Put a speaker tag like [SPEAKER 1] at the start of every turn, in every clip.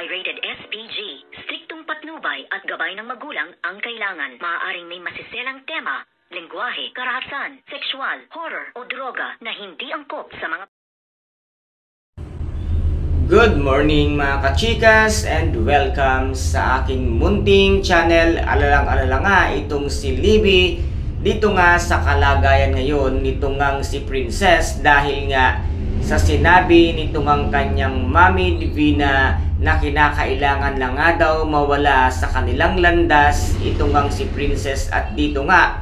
[SPEAKER 1] ay rated SPG. Striktong patnubay at gabay ng magulang ang kailangan. Maaaring may masiselang tema, lengguwahe, karahasan, sexual, horror o droga na hindi angkop sa mga...
[SPEAKER 2] Good morning mga kachikas and welcome sa aking munting channel. Alalang-alala nga itong si Libby dito nga sa kalagayan ngayon nitong ngang si Princess dahil nga sa sinabi nitong ang kanyang Mami Divina na kinakailangan lang nga daw mawala sa kanilang landas itong ngang si Princess at dito nga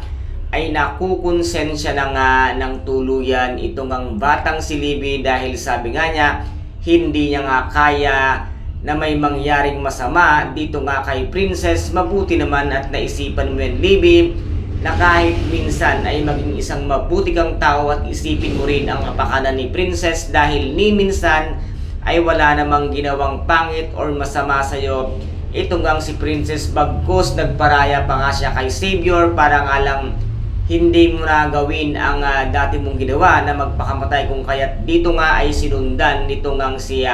[SPEAKER 2] ay nakukonsensya na nga ng tuluyan itong ang batang si Libby dahil sabi nga niya hindi niya nga kaya na may mangyaring masama dito nga kay Princess. Mabuti naman at naisipan mo yan, Libby, na kahit minsan ay maging isang mabuti kang tao at isipin mo rin ang kapakanan ni Princess dahil ni minsan ay wala namang ginawang pangit or masama sa'yo. Ito ngang si Princess bagkus nagparaya pa nga siya kay Savior para nga lang hindi mo na gawin ang dati mong ginawa na magpakamatay kung kaya't dito nga ay sinundan nito ngang si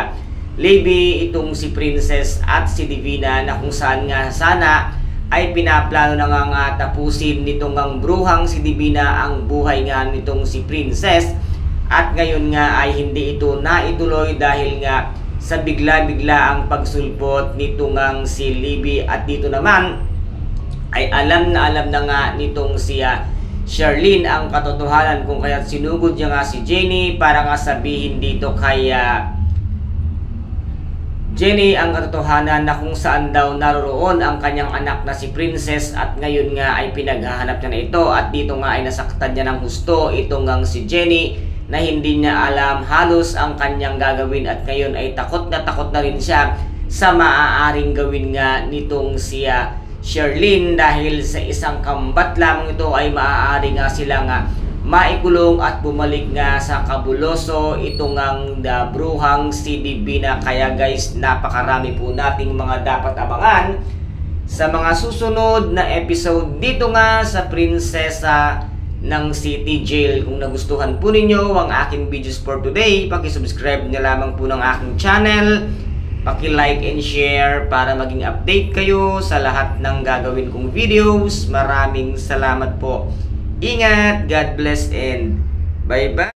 [SPEAKER 2] Libby, itong si Princess at si Divina na kung saan nga sana ay pinaplano na nga tapusin nitong ngang bruhang si Divina ang buhay nga nitong si Princess at ngayon nga ay hindi ito naituloy dahil nga sa bigla-bigla ang pagsulpot nitong ngang si Libby at dito naman ay alam na nga nitong si Charlene ang katotohanan kung kaya't sinugod niya nga si Jenny para nga sabihin dito kay Jenny ang katotohanan na kung saan daw naroroon ang kanyang anak na si Princess at ngayon nga ay pinaghahanap niya na ito at dito nga ay nasaktan niya ng husto itong ngang si Jenny na hindi niya alam halos ang kanyang gagawin at ngayon ay takot na rin siya sa maaaring gawin nga nitong si Charlene dahil sa isang kambat lamang ito ay maaari nga sila nga maikulong at bumalik nga sa kabuloso itong ang bruhang si Divina. Kaya guys, napakarami po nating mga dapat abangan sa mga susunod na episode dito nga sa Prinsesa ng City Jail. Kung nagustuhan po ninyo ang aking videos for today, paki-subscribe na lamang po ng aking channel, paki-like and share para maging update kayo sa lahat ng gagawin kong videos. Maraming salamat po. Ingat, God bless and bye-bye.